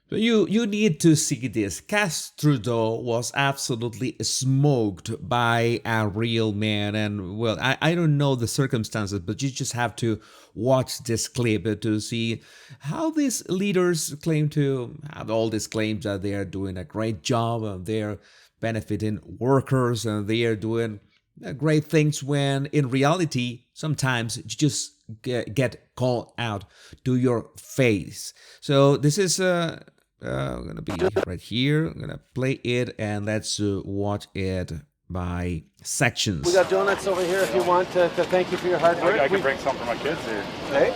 So you need to see this. Castrudeau was absolutely smoked by a real man, and well, I don't know the circumstances, but you just have to watch this clip to see how these leaders claim to have all these claims that they are doing a great job and they're benefiting workers and they are doing great things when in reality sometimes you just get called out to your face. So this is gonna be right here. I'm gonna play it and let's watch it by sections. We got donuts over here if you want to thank you for your hard work. I can bring some for my kids here. Okay.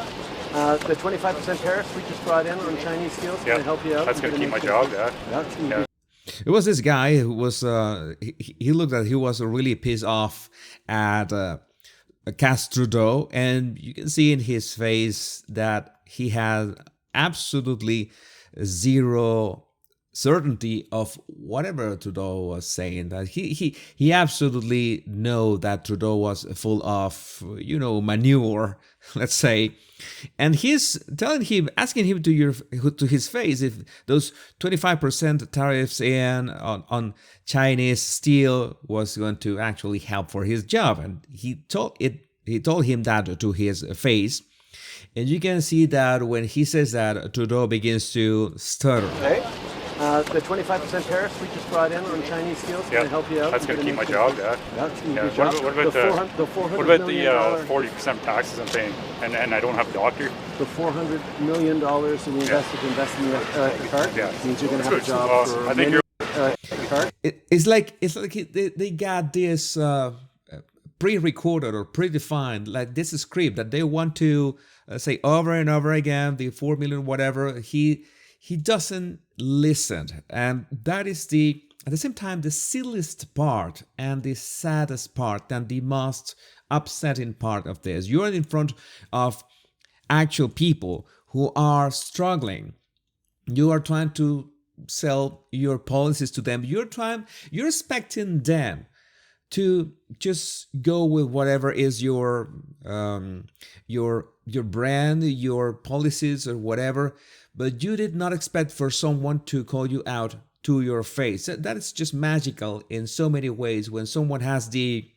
The 25% tariffs we just brought in on Chinese steels can help you out. That's going to keep my job, yeah. It was this guy who was, he looked like he was really pissed off at Castrudeau, and you can see in his face that he had absolutely zero certainty of whatever Trudeau was saying. That he absolutely know that Trudeau was full of manure, let's say, and he's telling him, asking him to his face if those 25% tariffs on Chinese steel was going to actually help for his job, and he told him that to his face. And you can see that when he says that, Trudeau begins to stutter. Okay. The 25% tariffs we just brought in on Chinese steels can help you out. That's going to keep my job, What about the 40% taxes I'm paying, and I don't have a doctor? The $400 million in the invest in the card means you're going to have a job for I think you're card. It's like they got this pre-recorded or predefined, like this script that they want to say over and over again, the 4 million whatever. He doesn't listen, and that is at the same time the silliest part and the saddest part and the most upsetting part of this. You're in front of actual people who are struggling. You are trying to sell your policies to them. You're expecting them to just go with whatever is your brand, your policies or whatever, but you did not expect for someone to call you out to your face. That is just magical in so many ways when someone has the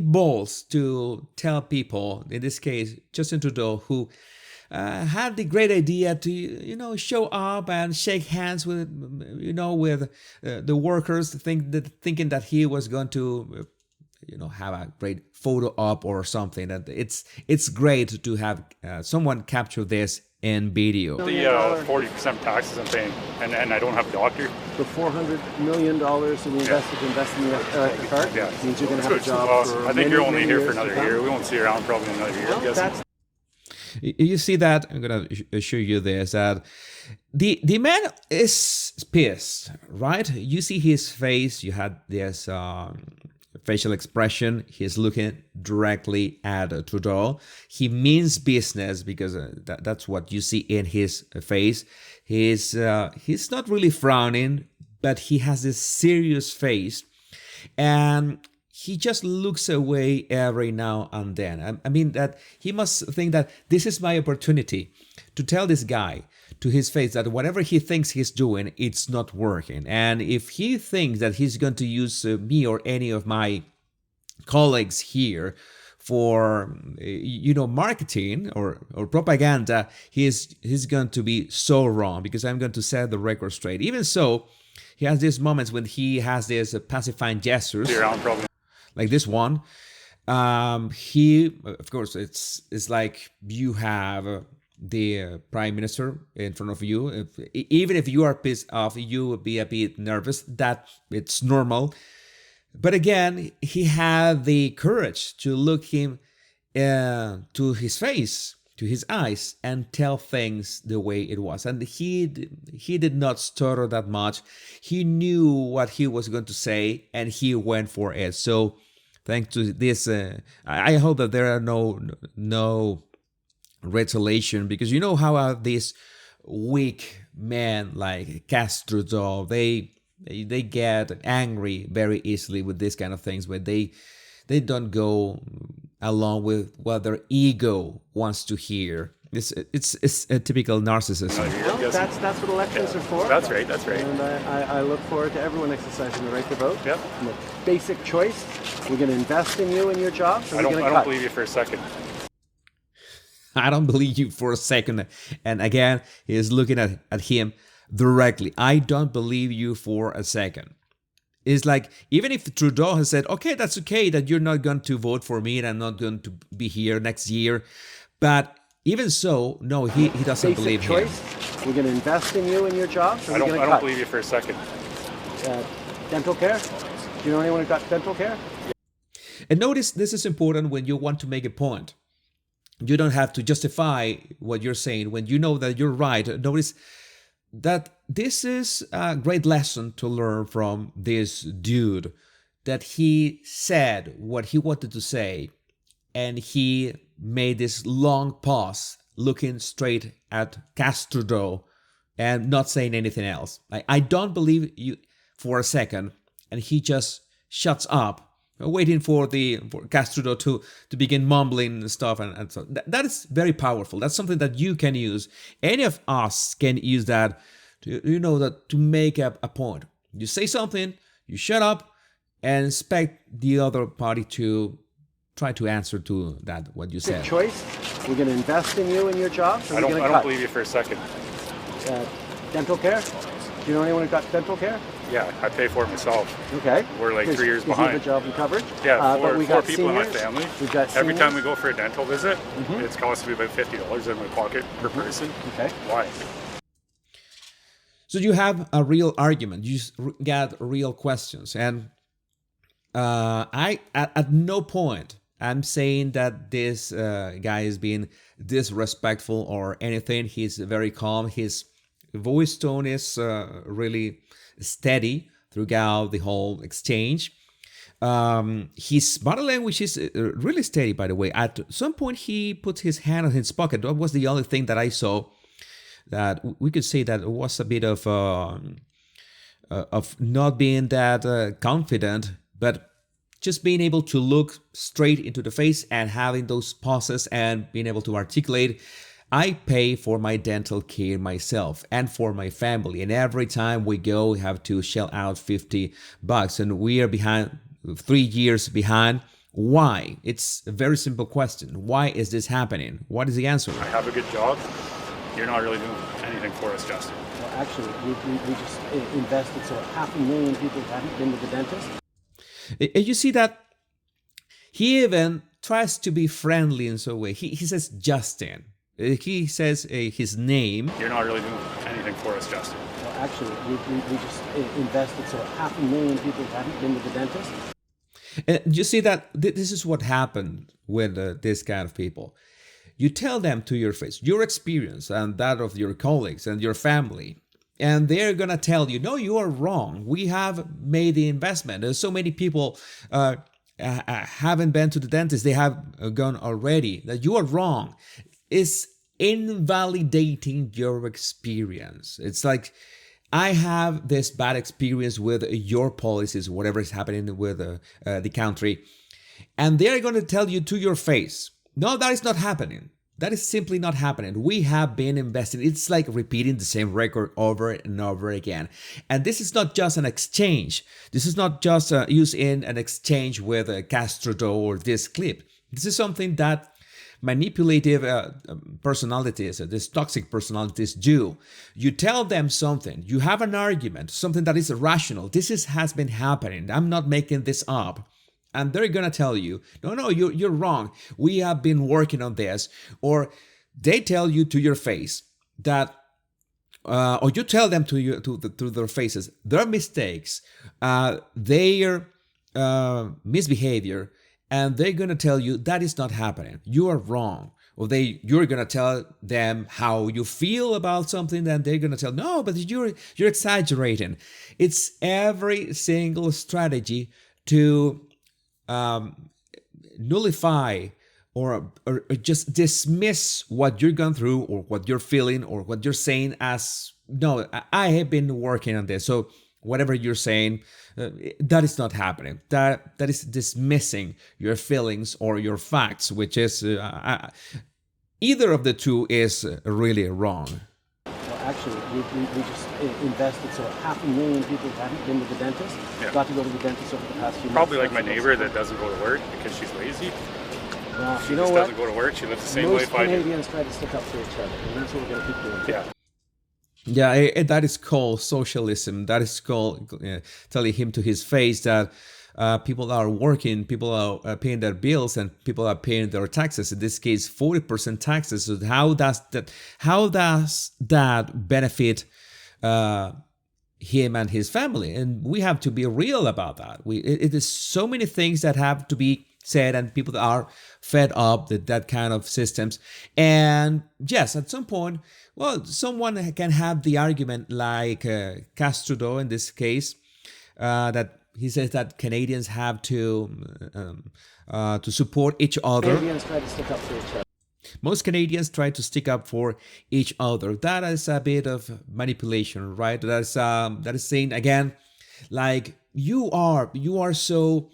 balls to tell people, in this case Justin Trudeau, who had the great idea to show up and shake hands with the workers, thinking that he was going to have a great photo op or something. That it's great to have someone capture this in video. The 40% taxes I'm paying, and I don't have a doctor. The $400 million in the invest in the card means you're going to have a job for I think you're only here for another year. We won't see you around probably another year. You see that? I'm gonna show you this. That the man is pissed, right? You see his face. You had this facial expression. He's looking directly at Trudeau. He means business because that's what you see in his face. He's not really frowning, but he has this serious face, and he just looks away every now and then. I mean that he must think that this is my opportunity to tell this guy to his face that whatever he thinks he's doing, it's not working. And if he thinks that he's going to use me or any of my colleagues here for marketing or propaganda, he's going to be so wrong, because I'm going to set the record straight. Even so, he has these moments when he has these pacifying gestures. Like this one, he, of course, it's like you have the prime minister in front of you. Even if you are pissed off, you will be a bit nervous. That it's normal. But again, he had the courage to look him to his face, to his eyes, and tell things the way it was. And he did not stutter that much. He knew what he was going to say, and he went for it. So thanks to this, I hope that there are no retaliation, because you know how these weak men like Castrudeau, they get angry very easily with this kind of things, but they don't go along with what their ego wants to hear. It's a typical narcissist. No, that's what elections are for. That's right. That's right. And I look forward to everyone exercising the right to vote. Yep. And the basic choice, we're going to invest in you and your jobs. I don't believe you for a second. I don't believe you for a second. And again, he's looking at him directly. I don't believe you for a second. It's like, even if Trudeau has said, okay, that's okay that you're not going to vote for me and I'm not going to be here next year. But even so, no, he doesn't basic believe choice, him. we're going to invest in you and your jobs. I don't believe you for a second. Dental care? Do you know anyone who got dental care? And notice this is important when you want to make a point. You don't have to justify what you're saying when you know that you're right. Notice that this is a great lesson to learn from this dude, that he said what he wanted to say and he made this long pause looking straight at Castrudeau and not saying anything else. I don't believe you for a second, and he just shuts up, waiting for Castrudeau to begin mumbling stuff, and so that is very powerful. That's something that you can use. Any of us can use that to make up a point. You say something, you shut up, and expect the other party to try to answer to that what you said. Choice. We're going to invest in you and your jobs. I don't believe you for a second. Dental care. Do you know anyone who got dental care? Yeah, I pay for it myself. Okay. We're like 3 years You have behind. a job and coverage. Yeah, but we four got people in my seniors. family. We've got Every seniors. time we go for a dental visit, it's costing me about $50 in my pocket per person. Okay. Why? So you have a real argument. You got real questions, and I at no point I'm saying that this guy is being disrespectful or anything. He's very calm. His voice tone is really steady throughout the whole exchange. His body language is really steady, by the way. At some point, he puts his hand on his pocket. That was the only thing that I saw that we could say that it was a bit of not being that confident, but just being able to look straight into the face and having those pauses and being able to articulate. I pay for my dental care myself and for my family. And every time we go, we have to shell out $50. And we are behind, 3 years behind. Why? It's a very simple question. Why is this happening? What is the answer? I have a good job. You're not really doing anything for us, Justin. Well, actually, we just invested so 500,000 people haven't been to the dentist. You see that he even tries to be friendly in some way. He says Justin. He says his name. You're not really doing anything for us, Justin. Well, actually, we just invested so 500,000 people haven't been to the dentist. And you see that this is what happened with this kind of people. You tell them to your face, your experience and that of your colleagues and your family. And they're going to tell you, no, you are wrong. We have made the investment. There's so many people haven't been to the dentist. They have gone already. That you are wrong. It's invalidating your experience. It's like, I have this bad experience with your policies, whatever is happening with the country. And they're going to tell you to your face, no, that is not happening. That is simply not happening. We have been investing. It's like repeating the same record over and over again. And this is not just an exchange. This is not just used in an exchange with Castrudeau or this clip. This is something that manipulative personalities, these toxic personalities do. You tell them something. You have an argument, something that is rational. This has been happening. I'm not making this up. And they're going to tell you, no, you're wrong. We have been working on this. Or they tell you to your face that, or you tell them to their faces, their mistakes, their misbehavior, and they're going to tell you that is not happening. You are wrong. Or you're going to tell them how you feel about something, and they're going to tell, no, but you're exaggerating. It's every single strategy to nullify or just dismiss what you're going through or what you're feeling or what you're saying as, no, I have been working on this. So whatever you're saying, that is not happening. That is dismissing your feelings or your facts, which is either of the two is really wrong. Well, actually, we just invested, so 500,000 people who haven't been to the dentist got to go to the dentist over the past few months. Probably like my neighbor that doesn't go to work because she's lazy. Well, she just doesn't go to work. She lives the same way. Most Canadians try to stick up for each other, and that's what we're going to keep doing. Yeah, that is called socialism. That is called telling him to his face that people are working, people are paying their bills, and people are paying their taxes. In this case, 40% taxes. So how does that benefit him and his family? And we have to be real about that. It is so many things that have to be said, and people are fed up with that kind of systems. And yes, at some point, well, someone can have the argument like Castrudeau in this case, that he says that Canadians have to support each other. Canadians try to stick up for each other. Most Canadians try to stick up for each other. That is a bit of manipulation, right? That is saying again, like you are so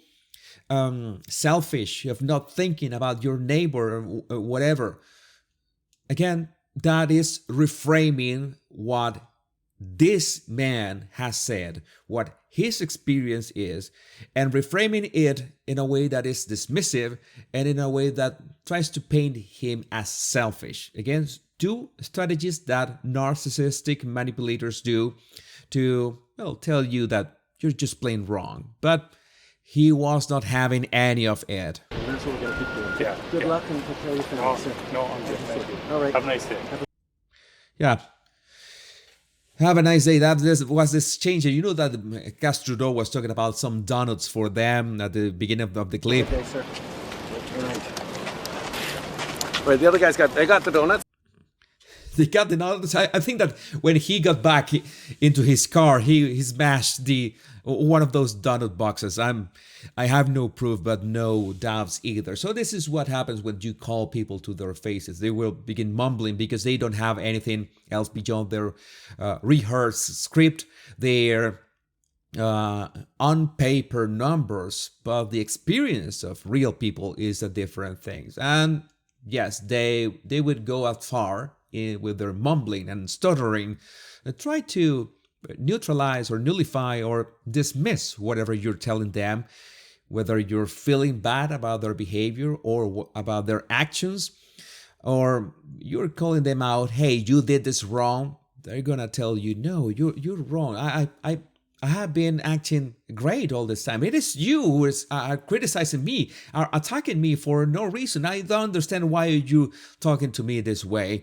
selfish of not thinking about your neighbor or whatever. Again, that is reframing what this man has said, what his experience is, and reframing it in a way that is dismissive and in a way that tries to paint him as selfish. Again, two strategies that narcissistic manipulators do to, well, tell you that you're just plain wrong. But he was not having any of it. And that's what we're going to keep doing. Good luck and take care of your family. No, I'm good. Thank you. All right. Have a nice day. Yeah. Have a nice day. That was this change. You know that Castrudeau was talking about some donuts for them at the beginning of the clip. Okay, sir. Right, the other guys they got the donuts. They got the donuts. I think that when he got back into his car, he smashed one of those donut boxes. I have no proof, but no doubts either. So this is what happens when you call people to their faces. They will begin mumbling because they don't have anything else beyond their rehearsed script, their on paper numbers, but the experience of real people is a different thing. And yes, they would go out far with their mumbling and stuttering, try to neutralize or nullify or dismiss whatever you're telling them, whether you're feeling bad about their behavior or about their actions, or you're calling them out, hey, you did this wrong. They're gonna tell you, no, you're wrong. I have been acting great all this time. It is you who is criticizing me, are attacking me for no reason. I don't understand why you talking to me this way.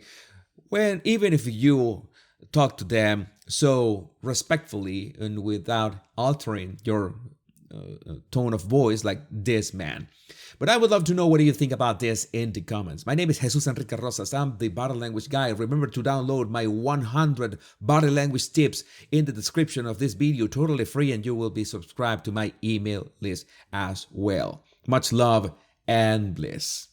When even if you talk to them so respectfully and without altering your tone of voice like this man. But I would love to know what do you think about this in the comments. My name is Jesus Enrique Rosas. I'm the body language guy. Remember to download my 100 body language tips in the description of this video, totally free, and you will be subscribed to my email list as well. Much love and bliss.